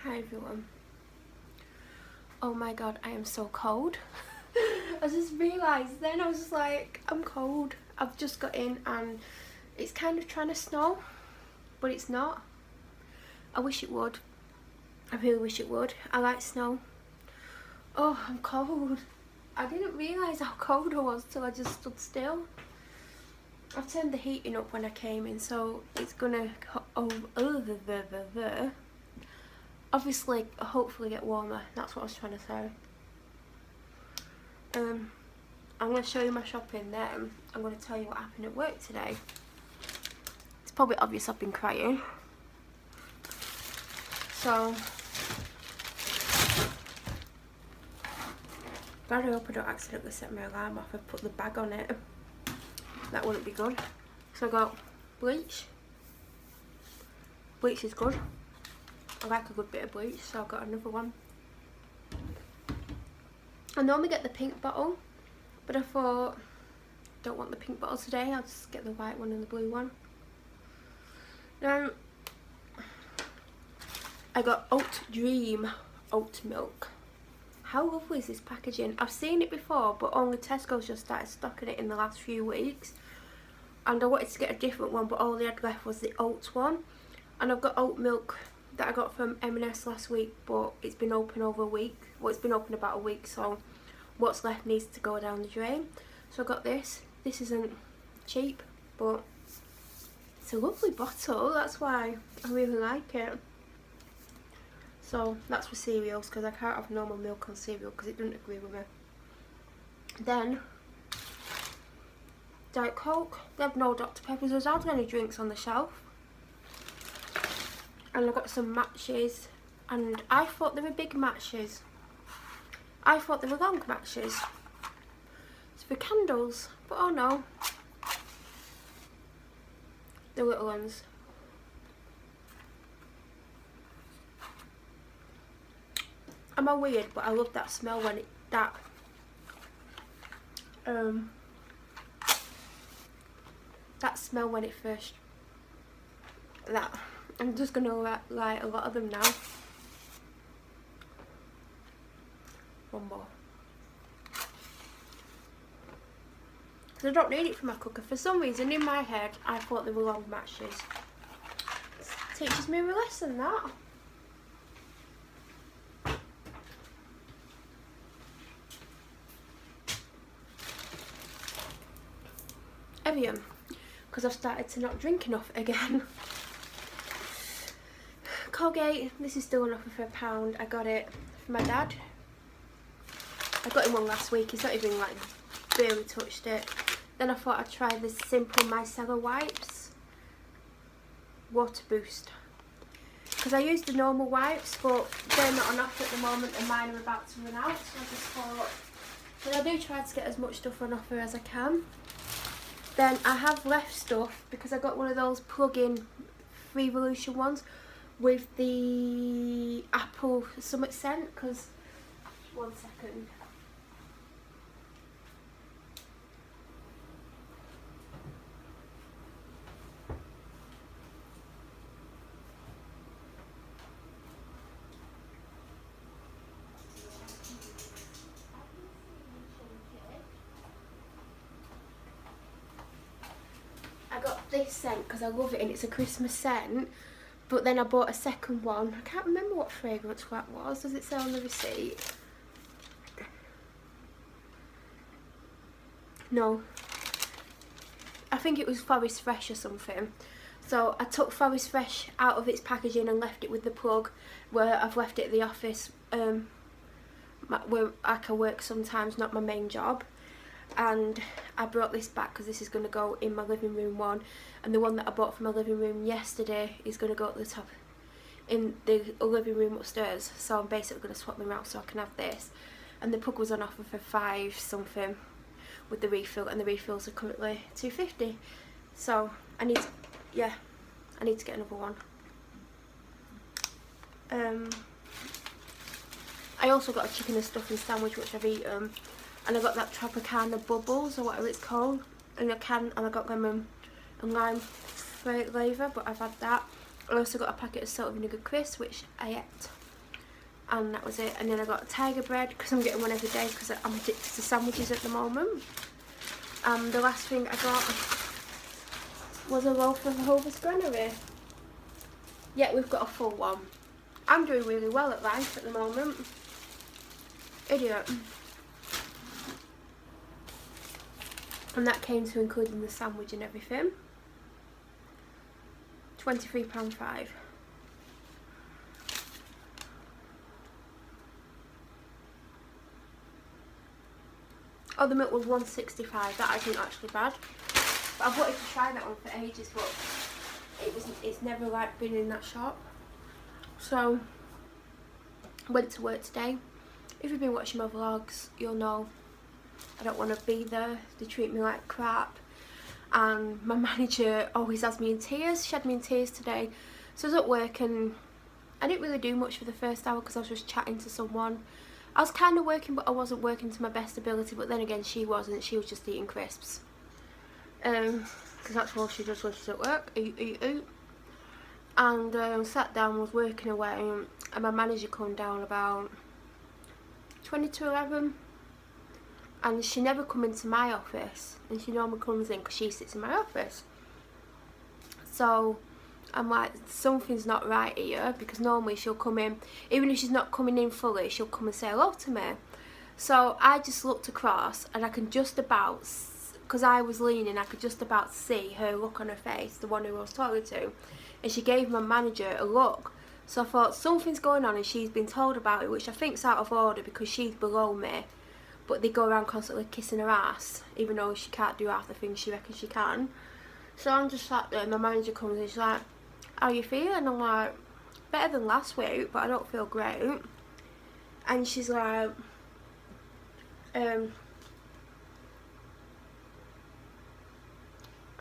Hi everyone. Oh my god, I am so cold. I just realised then, I was just like, I'm cold. I've just got in and it's kind of trying to snow, but it's not. I wish it would. I really wish it would. I like snow. Oh, I'm cold. I didn't realise how cold I was till I just stood still. I've turned the heating up when I came in, so it's gonna obviously hopefully get warmer. That's what I was trying to say. I'm going to show you my shopping, then I'm going to tell you what happened at work today. It's probably obvious I've been crying. So God, I hope I don't accidentally set my alarm off and put the bag on it. That wouldn't be good. So I got bleach. Bleach is good. I like a good bit of bleach, so I got another one. I normally get the pink bottle, but I thought, don't want the pink bottle today, I'll just get the white one and the blue one. Then I got Oat Dream oat milk. How lovely is this packaging? I've seen it before, but only Tesco's just started stocking it in the last few weeks. And I wanted to get a different one, but all they had left was the oat one. And I've got oat milk that I got from M&S last week, but it's been open over a week. Well, it's been open about a week, so what's left needs to go down the drain. So I got this. This isn't cheap, but it's a lovely bottle. That's why I really like it. So that's for cereals, because I can't have normal milk on cereal because it doesn't agree with me. Then Diet Coke. They have no Dr Peppers. There's hardly any drinks on the shelf. And I got some matches, and I thought they were big matches. I thought they were long matches. It's for candles, but oh no, the little ones. Am I weird? But I love that smell when that smell when it first, that. I'm just gonna light a lot of them now. One more. Because I don't need it for my cooker. For some reason in my head I thought they were long matches. It teaches me a lesson, that. Evian. Because I've started to not drink enough again. Colgate, this is still on offer for £1. I got it for my dad. I got him one last week, he's not even like barely touched it. Then I thought I'd try the Simple Micellar wipes Water Boost, because I used the normal wipes but they're not on offer at the moment and mine are about to run out, so I just thought, but I do try to get as much stuff on offer as I can. Then I have left stuff because I got one of those plug-in Revolution ones with the apple something scent, because, one second. I got this scent because I love it and it's a Christmas scent. But then I bought a second one. I can't remember what fragrance that was. Does it say on the receipt? No. I think it was Forest Fresh or something. So I took Forest Fresh out of its packaging and left it with the plug, where I've left it at the office, where I can work sometimes, not my main job. And I brought this back because this is going to go in my living room one, and the one that I bought for my living room yesterday is going to go at the top in the living room upstairs. So I'm basically going to swap them out so I can have this. And the plug was on offer for £5 something with the refill, and the refills are currently £2.50. So I need to, yeah, I need to get another one. I also got a chicken and stuffing sandwich which I've eaten. And I got that Tropicana Bubbles or whatever it's called in a can, and I got lemon and lime flavour, but I've had that. I also got a packet of salt and vinegar crisps which I ate and that was it. And then I got tiger bread because I'm getting one every day because I'm addicted to sandwiches at the moment. The last thing I got was a loaf of Hovis Granary. Yeah, we've got a full one. I'm doing really well at life at the moment. Idiot. And that came to including the sandwich and everything. £23.5. Oh, the milk was £1.65. That isn't actually bad. But I've wanted to try that one for ages, but it's never like been in that shop. So went to work today. If you've been watching my vlogs, you'll know I don't want to be there. They treat me like crap, and my manager always has me in tears. She had me in tears today. So I was at work and I didn't really do much for the first hour because I was just chatting to someone. I was kind of working, but I wasn't working to my best ability. But then again, she wasn't. She was just eating crisps. Because that's all she does when she's at work. Eat. And sat down, was working away, and my manager come down about 20 to 11. And she never come into my office, and she normally comes in because she sits in my office. So I'm like, something's not right here, because normally she'll come in, even if she's not coming in fully, she'll come and say hello to me. So I just looked across, and I can just about, because I was leaning, I could just about see her look on her face, the one who I was talking to, and she gave my manager a look. So I thought something's going on, and she's been told about it, which I think's out of order because she's below me. But they go around constantly kissing her ass, even though she can't do half the things she reckons she can. So I'm just sat there, and my manager comes in, she's like, how you feeling? I'm like, better than last week, but I don't feel great. And she's like, I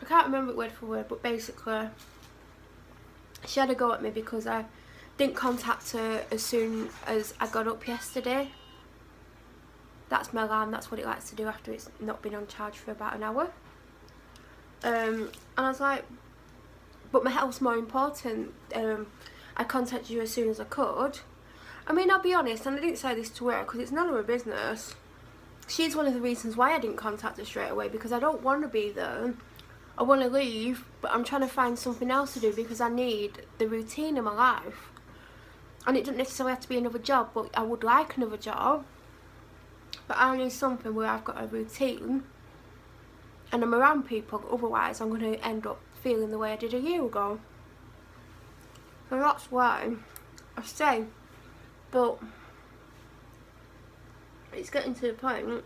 can't remember it word for word, but basically she had a go at me because I didn't contact her as soon as I got up yesterday. That's my alarm, that's what it likes to do after it's not been on charge for about an hour. And I was like, but my health's more important. I contacted you as soon as I could. I mean, I'll be honest, and I didn't say this to her because it's none of her business. She's one of the reasons why I didn't contact her straight away, because I don't want to be there. I want to leave, but I'm trying to find something else to do because I need the routine in my life. And it doesn't necessarily have to be another job, but I would like another job. But I need something where I've got a routine and I'm around people, otherwise I'm going to end up feeling the way I did a year ago. So that's why I stay. But it's getting to the point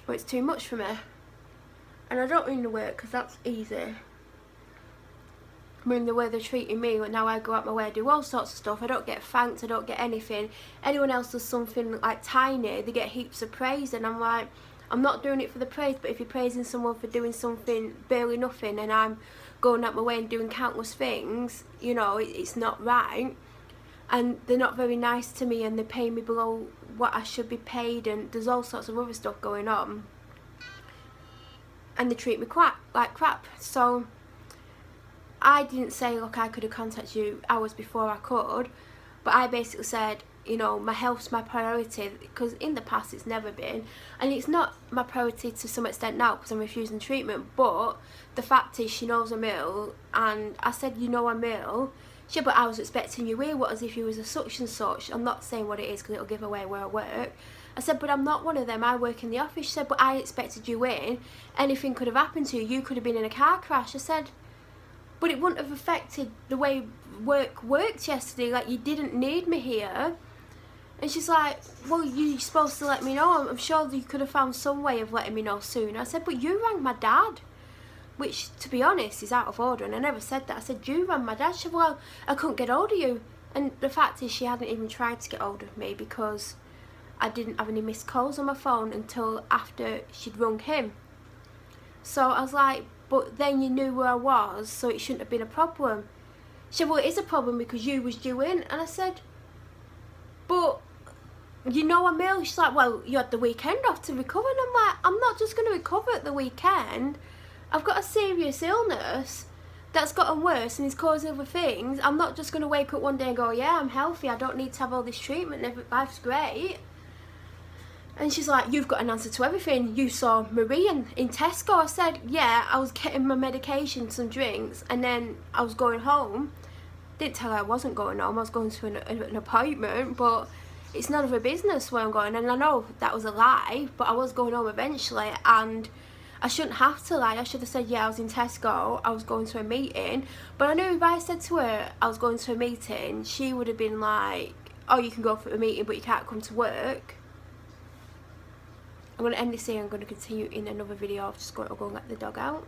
where it's too much for me. And I don't mean the work, because that's easy. I mean the way they're treating me, but now I go out my way, I do all sorts of stuff. I don't get thanked, I don't get anything. Anyone else does something like tiny, they get heaps of praise, and I'm like, I'm not doing it for the praise. But if you're praising someone for doing something barely nothing, and I'm going out my way and doing countless things, you know, it's not right. And they're not very nice to me, and they pay me below what I should be paid, and there's all sorts of other stuff going on. And they treat me like crap. So I didn't say, look, I could have contacted you hours before I could, but I basically said, you know, my health's my priority, because in the past it's never been, and it's not my priority to some extent now because I'm refusing treatment. But the fact is, she knows I'm ill, and I said, you know I'm ill. She said, but I was expecting you here, what, as if you was a such and such. I'm not saying what it is because it'll give away where I work. I said, but I'm not one of them, I work in the office. She said, but I expected you in, anything could have happened to you, you could have been in a car crash. I said, but it wouldn't have affected the way work worked yesterday, like you didn't need me here. And she's like, well, you're supposed to let me know, I'm sure you could have found some way of letting me know sooner. I said, but you rang my dad, which to be honest is out of order, and I never said that. I said, you rang my dad. She said, well, I couldn't get hold of you. And the fact is, she hadn't even tried to get hold of me because I didn't have any missed calls on my phone until after she'd rung him. So I was like, but then you knew where I was, so it shouldn't have been a problem. She said, well, it is a problem because you was due in. And I said, but you know I'm ill. She's like, well, you had the weekend off to recover. And I'm like, I'm not just going to recover at the weekend. I've got a serious illness that's gotten worse and is causing other things. I'm not just going to wake up one day and go, yeah, I'm healthy, I don't need to have all this treatment, life's great. And she's like, you've got an answer to everything. You saw Marie in Tesco. I said, yeah, I was getting my medication, some drinks, and then I was going home. Didn't tell her I wasn't going home, I was going to an appointment, but it's none of her business where I'm going. And I know that was a lie, but I was going home eventually, and I shouldn't have to lie. I should have said, yeah, I was in Tesco, I was going to a meeting. But I knew if I said to her I was going to a meeting, she would have been like, oh, you can go for a meeting but you can't come to work. I'm going to end this here. I'm going to continue in another video. I'm just going to go and let the dog out.